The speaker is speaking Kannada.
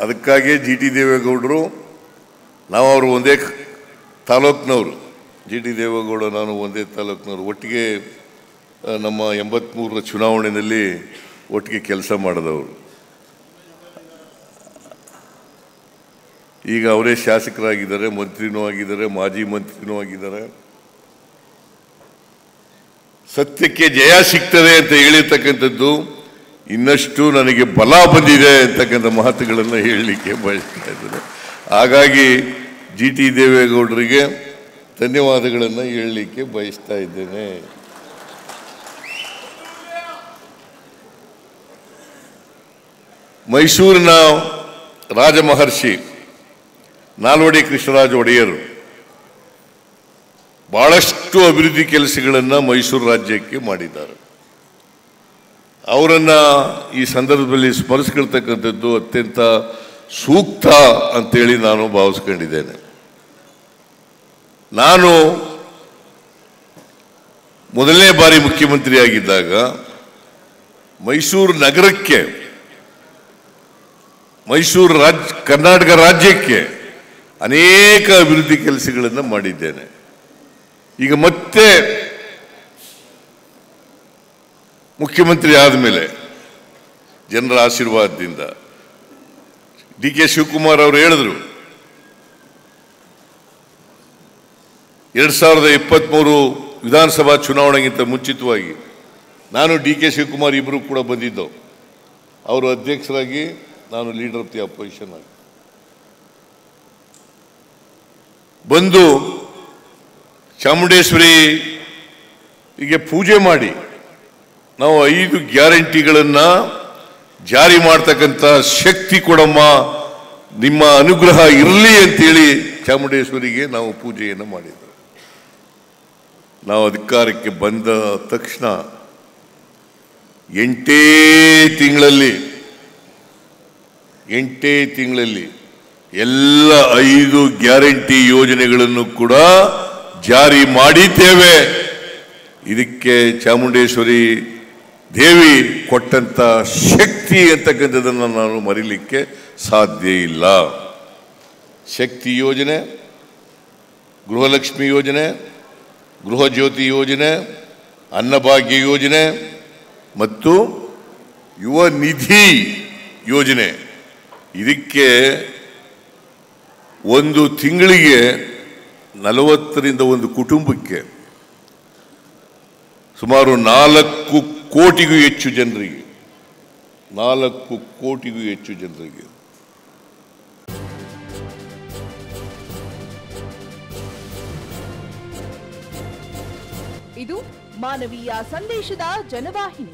ಅದಕ್ಕಾಗಿ ಜಿ ಟಿ ದೇವೇಗೌಡರು, ನಾವು ಅವರು ಒಂದೇ ತಾಲೂಕಿನವರು, ಜಿ ಟಿ ದೇವೇಗೌಡ ನಾನು ಒಂದೇ ತಾಲೂಕಿನವರು, ಒಟ್ಟಿಗೆ ನಮ್ಮ 83ರ ಚುನಾವಣೆಯಲ್ಲಿ ಒಟ್ಟಿಗೆ ಕೆಲಸ ಮಾಡಿದವರು. ಈಗ ಅವರೇ ಶಾಸಕರಾಗಿದ್ದಾರೆ, ಮಂತ್ರಿನೂ ಆಗಿದ್ದಾರೆ, ಮಾಜಿ ಮಂತ್ರಿನೂ ಆಗಿದ್ದಾರೆ. ಸತ್ಯಕ್ಕೆ ಜಯ ಸಿಗ್ತದೆ ಅಂತ ಹೇಳಿರ್ತಕ್ಕಂಥದ್ದು ಇನ್ನಷ್ಟು ನನಗೆ ಬಲ ಬಂದಿದೆ ಅಂತಕ್ಕಂಥ ಮಾತುಗಳನ್ನು ಹೇಳಲಿಕ್ಕೆ ಬಯಸ್ತಾ ಇದ್ದೇನೆ. ಹಾಗಾಗಿ ಜಿ ಟಿ ದೇವೇಗೌಡರಿಗೆ ಧನ್ಯವಾದಗಳನ್ನು ಹೇಳಲಿಕ್ಕೆ ಬಯಸ್ತಾ ಇದ್ದೇನೆ. ಮೈಸೂರಿನ ರಾಜಮಹರ್ಷಿ ನಾಲ್ವಡಿ ಕೃಷ್ಣರಾಜ ಒಡೆಯರು ಬಹಳಷ್ಟು ಅಭಿವೃದ್ಧಿ ಕೆಲಸಗಳನ್ನು ಮೈಸೂರು ರಾಜ್ಯಕ್ಕೆ ಮಾಡಿದ್ದಾರೆ. ಅವರನ್ನು ಈ ಸಂದರ್ಭದಲ್ಲಿ ಸ್ಮರಿಸ್ಕೊಳ್ತಕ್ಕಂಥದ್ದು ಅತ್ಯಂತ ಸೂಕ್ತ ಅಂತೇಳಿ ನಾನು ಭಾವಿಸ್ಕೊಂಡಿದ್ದೇನೆ. ನಾನು ಮೊದಲನೇ ಬಾರಿ ಮುಖ್ಯಮಂತ್ರಿಯಾಗಿದ್ದಾಗ ಮೈಸೂರು ನಗರಕ್ಕೆ, ಕರ್ನಾಟಕ ರಾಜ್ಯಕ್ಕೆ ಅನೇಕ ಅಭಿವೃದ್ಧಿ ಕೆಲಸಗಳನ್ನು ಮಾಡಿದ್ದೇನೆ. ಈಗ ಮತ್ತೆ ಮುಖ್ಯಮಂತ್ರಿ ಆದಮೇಲೆ ಜನರ ಆಶೀರ್ವಾದದಿಂದ ಡಿ ಕೆ ಶಿವಕುಮಾರ್ ಅವರು ಹೇಳಿದ್ರು, 2023 ವಿಧಾನಸಭಾ ಚುನಾವಣೆಗಿಂತ ಮುಂಚಿತವಾಗಿ ನಾನು ಡಿ ಕೆ ಶಿವಕುಮಾರ್ ಇಬ್ಬರು ಕೂಡ ಬಂದಿದ್ದು. ಅವರು ಅಧ್ಯಕ್ಷರಾಗಿ, ನಾನು ಲೀಡರ್ ಆಫ್ ದಿ ಅಪೋಸಿಷನ್ ಆಗಿ ಬಂದು ಚಾಮುಂಡೇಶ್ವರಿಗೆ ಪೂಜೆ ಮಾಡಿ ನಾವು 5 ಗ್ಯಾರಂಟಿಗಳನ್ನು ಜಾರಿ ಮಾಡ್ತಕ್ಕಂಥ ಶಕ್ತಿ ಕೊಡಮ್ಮ, ನಿಮ್ಮ ಅನುಗ್ರಹ ಇರಲಿ ಅಂತೇಳಿ ಚಾಮುಂಡೇಶ್ವರಿಗೆ ನಾವು ಪೂಜೆಯನ್ನು ಮಾಡಿದ್ದೇವೆ. ನಾವು ಅಧಿಕಾರಕ್ಕೆ ಬಂದ ತಕ್ಷಣ 8 ತಿಂಗಳಲ್ಲಿ ಎಲ್ಲ 5 ಗ್ಯಾರಂಟಿ ಯೋಜನೆಗಳನ್ನು ಕೂಡ ಜಾರಿ ಮಾಡಿದ್ದೇವೆ. ಇದಕ್ಕೆ ಚಾಮುಂಡೇಶ್ವರಿ ದೇವಿ ಕೊಟ್ಟಂತ ಶಕ್ತಿ ಅಂತಕ್ಕಂಥದ್ದನ್ನು ನಾನು ಮರೀಲಿಕ್ಕೆ ಸಾಧ್ಯ ಇಲ್ಲ. ಶಕ್ತಿ ಯೋಜನೆ, ಗೃಹಲಕ್ಷ್ಮಿ ಯೋಜನೆ, ಗೃಹ ಜ್ಯೋತಿ ಯೋಜನೆ, ಅನ್ನಭಾಗ್ಯ ಯೋಜನೆ ಮತ್ತು ಯುವ ನಿಧಿ ಯೋಜನೆ, ಇದಕ್ಕೆ ಒಂದು ತಿಂಗಳಿಗೆ 40ರಿಂದ ಒಂದು ಕುಟುಂಬಕ್ಕೆ ಸುಮಾರು 4 ಕೋಟಿಗೂ ಹೆಚ್ಚು ಜನರಿಗೆ, 4 ಕೋಟಿಗೂ ಹೆಚ್ಚು ಜನರಿಗೆ. ಇದು ಮಾನವೀಯ ಸಂದೇಶದ ಜನವಾಹಿನಿ.